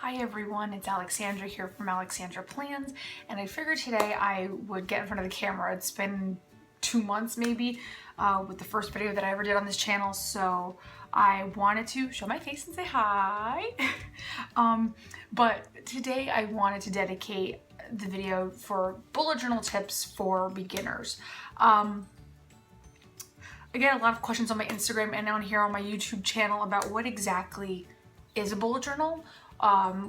Hi everyone, it's Alexandra here from Alexandra Plans, and I figured today I would get in front of the camera. It's been 2 months maybe with the first video that I ever did on this channel, so I wanted to show my face and say hi. But today I wanted to dedicate the video for bullet journal tips for beginners. I get a lot of questions on my Instagram and on here on my YouTube channel about what exactly is a bullet journal.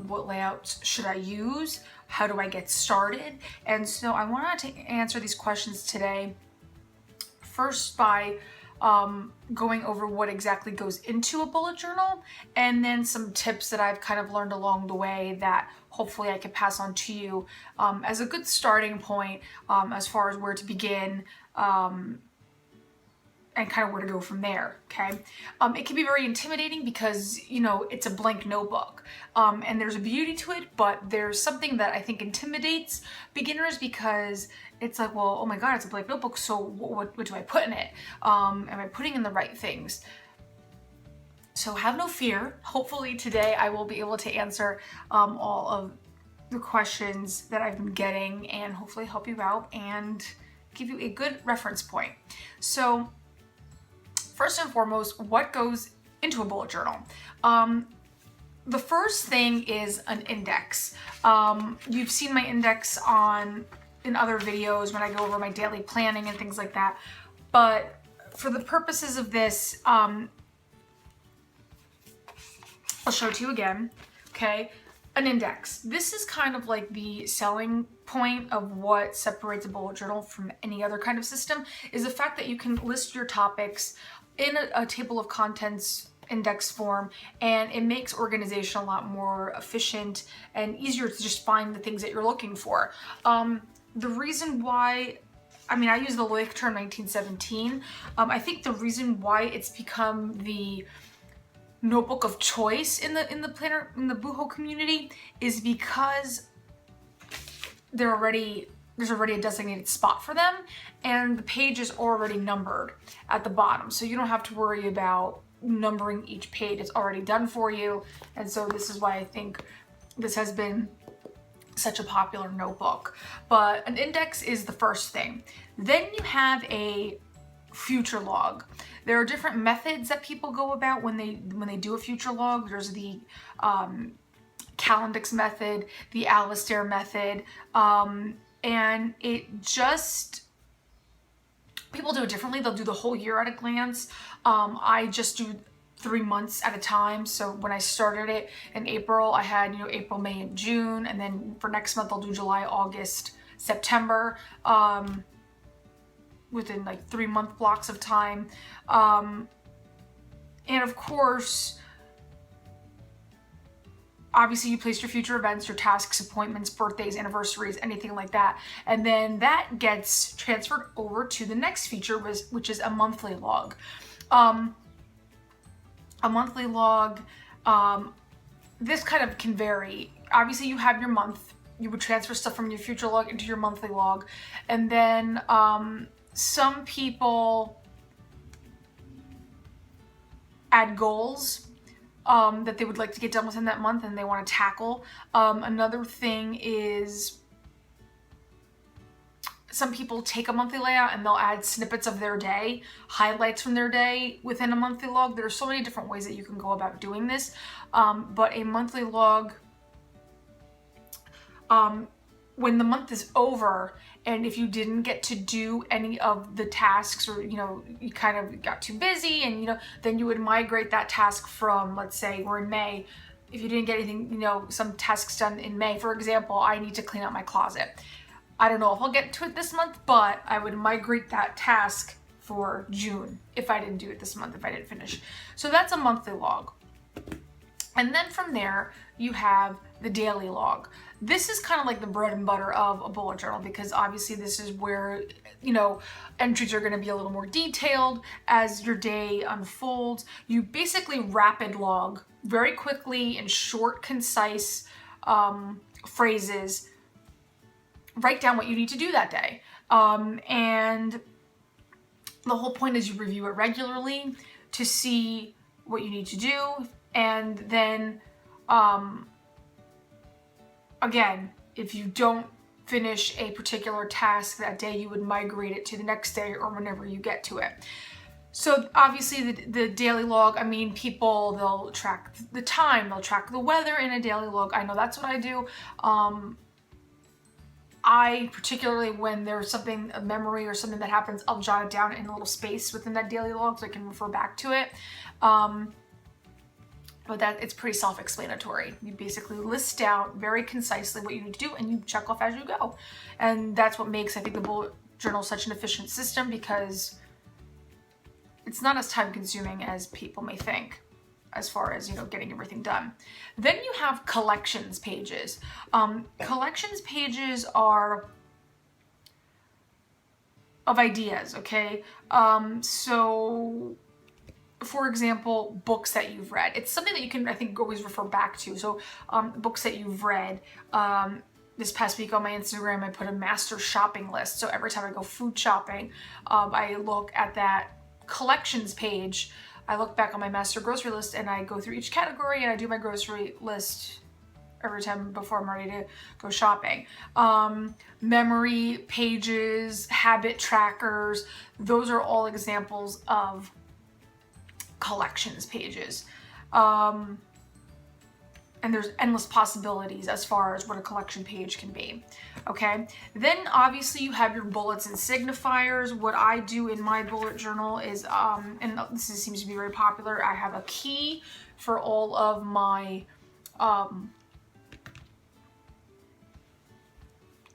What layouts should I use? How do I get started? And so I wanted to answer these questions today, first by going over what exactly goes into a bullet journal, and then some tips that I've kind of learned along the way that hopefully I could pass on to you as a good starting point as far as where to begin and kind of where to go from there, okay? It can be very intimidating because, you know, it's a blank notebook. And there's a beauty to it, but there's something that I think intimidates beginners because it's like, well, oh my God, it's a blank notebook, so what do I put in it? Am I putting in the right things? So have no fear. Hopefully today I will be able to answer all of the questions that I've been getting and hopefully help you out and give you a good reference point. So, first and foremost, what goes into a bullet journal? The first thing is an index. You've seen my index in other videos when I go over my daily planning and things like that. But for the purposes of this, I'll show it to you again, okay? An index. This is kind of like the selling point of what separates a bullet journal from any other kind of system, is the fact that you can list your topics in a table of contents index form, and it makes organization a lot more efficient and easier to just find the things that you're looking for. The reason why, I mean, I use the Lichter 1917. I think the reason why it's become the notebook of choice in the planner, in the Booho community, is because there's already a designated spot for them, and the page is already numbered at the bottom, so you don't have to worry about numbering each page. It's already done for you, and so this is why I think this has been such a popular notebook. But an index is the first thing. Then you have a future log. There are different methods that people go about when they do a future log. There's the Calendix method, the Alistair method, and it just, people do it differently. They'll do the whole year at a glance. I just do 3 months at a time. So when I started it in April, I had, April, May, and June. And then for next month, I'll do July, August, September, within like 3-month blocks of time. And of course, obviously you place your future events, your tasks, appointments, birthdays, anniversaries, anything like that. And then that gets transferred over to the next feature, which is a monthly log. A monthly log, this kind of can vary. Obviously you have your month, you would transfer stuff from your future log into your monthly log. And then some people add goals that they would like to get done within that month and they want to tackle. Another thing is some people take a monthly layout and they'll add snippets of their day, highlights from their day within a monthly log. There are so many different ways that you can go about doing this. But a monthly log, when the month is over, and if you didn't get to do any of the tasks, or you kind of got too busy, and then you would migrate that task from, let's say we're in May, if you didn't get anything, some tasks done in May, for example, I need to clean out my closet. I don't know if I'll get to it this month, but I would migrate that task for June if I didn't do it this month, if I didn't finish. So that's a monthly log. And then from there, you have the daily log. This is kind of like the bread and butter of a bullet journal, because obviously this is where, entries are going to be a little more detailed as your day unfolds. You basically rapid log very quickly in short, concise phrases. Write down what you need to do that day. And the whole point is you review it regularly to see what you need to do, and then again, if you don't finish a particular task that day, you would migrate it to the next day or whenever you get to it. So obviously the daily log, I mean, people, they'll track the time, they'll track the weather in a daily log. I know that's what I do. I, particularly when there's something, a memory or something that happens, I'll jot it down in a little space within that daily log so I can refer back to it. But that it's pretty self-explanatory. You basically list out very concisely what you need to do and you check off as you go. And that's what makes, I think, the bullet journal such an efficient system, because it's not as time consuming as people may think as far as, you know, getting everything done. Then you have collections pages. Collections pages are of ideas, okay? So for example, books that you've read. It's something that you can, I think, always refer back to. So books that you've read. This past week on my Instagram, I put a master shopping list. So every time I go food shopping, I look at that collections page. I look back on my master grocery list and I go through each category and I do my grocery list every time before I'm ready to go shopping. Memory pages, habit trackers, those are all examples of collections pages. And there's endless possibilities as far as what a collection page can be, okay? Then obviously you have your bullets and signifiers. What I do in my bullet journal is, and this seems to be very popular, I have a key for all of my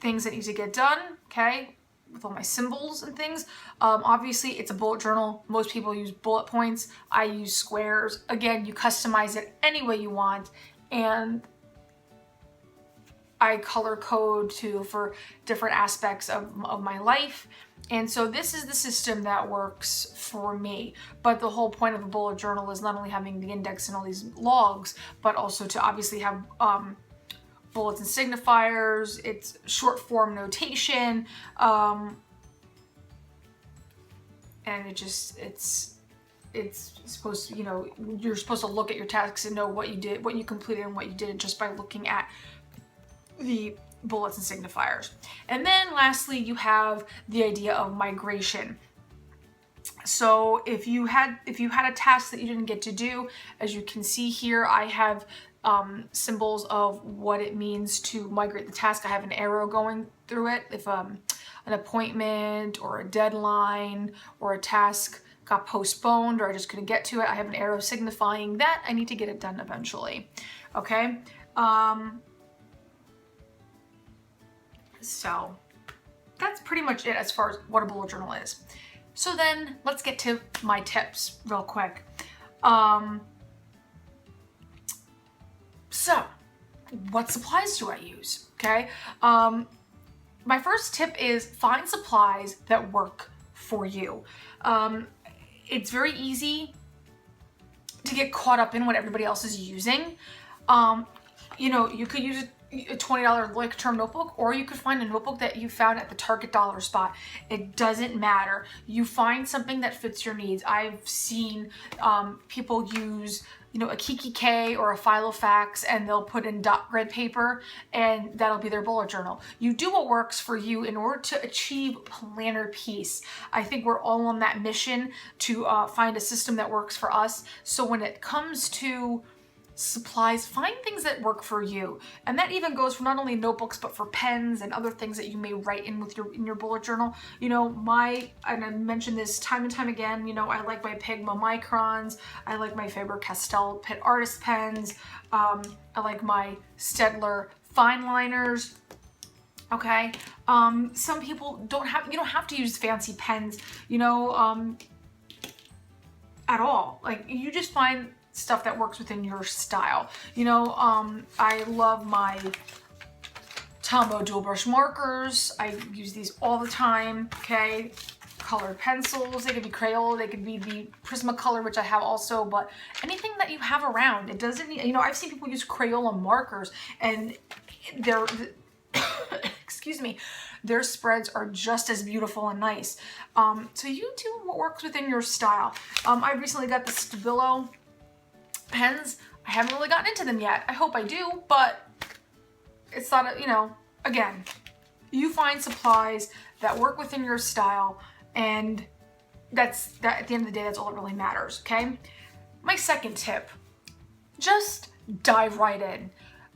things that need to get done, okay? With all my symbols and things. Obviously it's a bullet journal. Most people use bullet points. I use squares. Again, you customize it any way you want. And I color code too for different aspects of my life. And so this is the system that works for me. But the whole point of a bullet journal is not only having the index and all these logs, but also to obviously have bullets and signifiers. It's short form notation. And it's supposed to, you know, you're supposed to look at your tasks and know what you did, what you completed and what you did just by looking at the bullets and signifiers. And then lastly, you have the idea of migration. So if you had a task that you didn't get to do, as you can see here, I have symbols of what it means to migrate the task. I have an arrow going through it. If an appointment or a deadline or a task got postponed or I just couldn't get to it, I have an arrow signifying that I need to get it done eventually. Okay. So that's pretty much it as far as what a bullet journal is. So then let's get to my tips real quick. So what supplies do I use? Okay. My first tip is find supplies that work for you. It's very easy to get caught up in what everybody else is using. You know, you could use a $20 Leica Term notebook, or you could find a notebook that you found at the Target dollar spot. It doesn't matter. You find something that fits your needs. I've seen people use, you know, a KikiK or a Filofax, and they'll put in dot grid paper, and that'll be their bullet journal. You do what works for you in order to achieve planner peace. I think we're all on that mission to find a system that works for us. So when it comes to supplies, find things that work for you. And that even goes for not only notebooks, but for pens and other things that you may write in with your bullet journal. You know, and I mentioned this time and time again, you know, I like my Pigma Microns, I like my Faber-Castell Pitt Artist pens, I like my Staedtler fine liners. Okay. Some people you don't have to use fancy pens, you know, at all. Like, you just find stuff that works within your style. You know, I love my Tombow dual brush markers. I use these all the time, okay? Colored pencils, they could be Crayola, they could be the Prismacolor, which I have also, but anything that you have around. It doesn't need, you know, I've seen people use Crayola markers and they're, excuse me, their spreads are just as beautiful and nice. So you do what works within your style. I recently got the Stabilo pens. I haven't really gotten into them yet. I hope I do, but it's not, again, you find supplies that work within your style, and that at the end of the day, that's all that really matters, okay? My second tip, just dive right in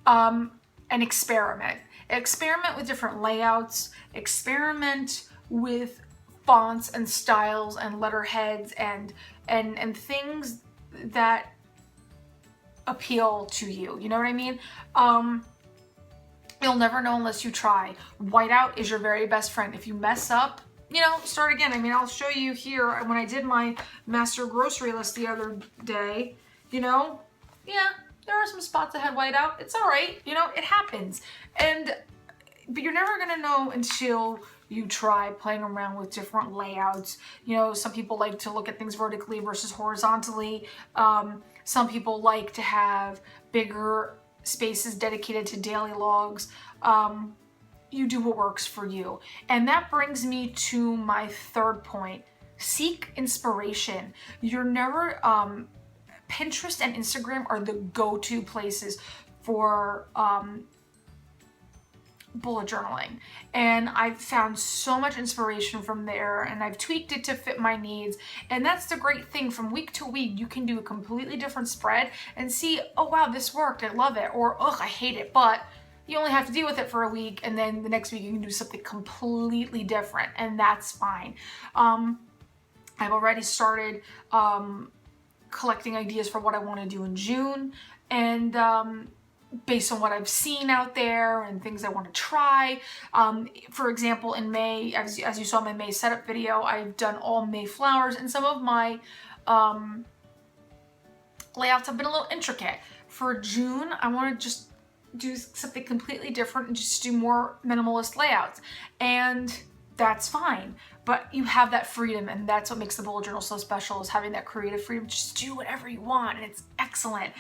and experiment. Experiment with different layouts, experiment with fonts and styles and letterheads and things that appeal to you. You know what I mean? You'll never know unless you try. Whiteout is your very best friend. If you mess up, start again. I mean, I'll show you here when I did my master grocery list the other day, yeah, there are some spots that had whiteout. It's all right. It happens. But you're never going to know until you try playing around with different layouts. Some people like to look at things vertically versus horizontally. Some people like to have bigger spaces dedicated to daily logs. You do what works for you. And that brings me to my third point. Seek inspiration. You're never, Pinterest and Instagram are the go-to places for bullet journaling, and I've found so much inspiration from there, and I've tweaked it to fit my needs. And that's the great thing, from week to week you can do a completely different spread and see, oh wow, this worked, I love it, or ugh, I hate it. But you only have to deal with it for a week, and then the next week you can do something completely different, and that's fine. I've already started collecting ideas for what I want to do in June, and based on what I've seen out there and things I want to try. For example, in May, as you saw in my May setup video, I've done all May flowers, and some of my layouts have been a little intricate. For June, I want to just do something completely different and just do more minimalist layouts. And that's fine. But you have that freedom, and that's what makes the bullet journal so special, is having that creative freedom. Just do whatever you want, and it's excellent.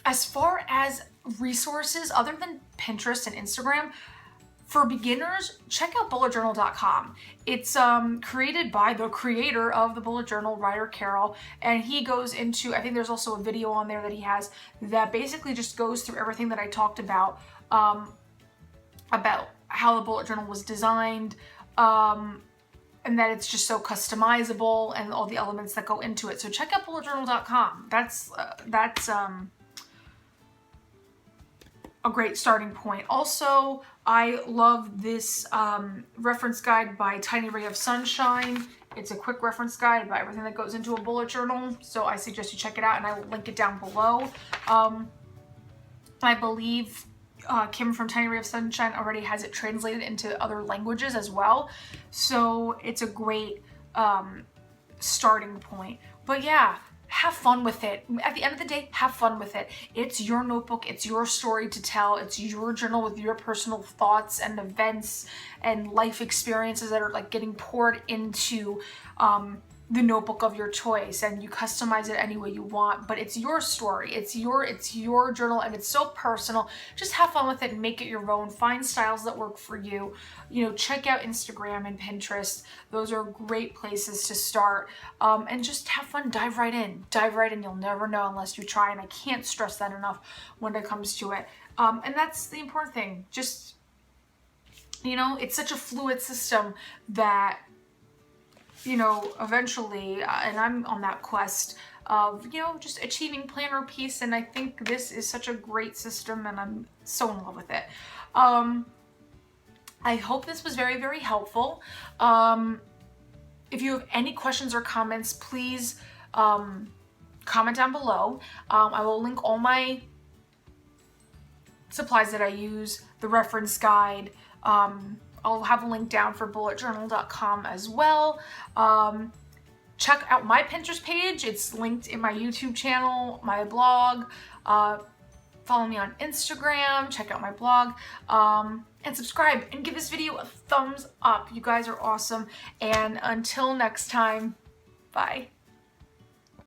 As far as resources, other than Pinterest and Instagram, for beginners, check out bulletjournal.com. It's created by the creator of the bullet journal, Ryder Carroll, and he goes into, I think there's also a video on there that he has that basically just goes through everything that I talked about how the bullet journal was designed, and that it's just so customizable and all the elements that go into it. So check out bulletjournal.com. That's a great starting point. Also, I love this reference guide by Tiny Ray of Sunshine. It's a quick reference guide about everything that goes into a bullet journal, so I suggest you check it out, and I will link it down below. I believe Kim from Tiny Ray of Sunshine already has it translated into other languages as well, so it's a great starting point. But yeah, have fun with it. At the end of the day, have fun with it. It's your notebook, it's your story to tell, it's your journal with your personal thoughts and events and life experiences that are like getting poured into the notebook of your choice, and you customize it any way you want, but it's your story, it's your journal, and it's so personal. Just have fun with it and make it your own. Find styles that work for you. Check out Instagram and Pinterest. Those are great places to start, and just have fun. Dive right in. You'll never know unless you try, and I can't stress that enough when it comes to it. And that's the important thing. Just, it's such a fluid system that eventually, and I'm on that quest of, just achieving planner peace, and I think this is such a great system, and I'm so in love with it. I hope this was very, very helpful. If you have any questions or comments, please comment down below. I will link all my supplies that I use, the reference guide. I'll have a link down for bulletjournal.com as well. Check out my Pinterest page. It's linked in my YouTube channel, my blog. Follow me on Instagram. Check out my blog. And subscribe and give this video a thumbs up. You guys are awesome. And until next time, bye.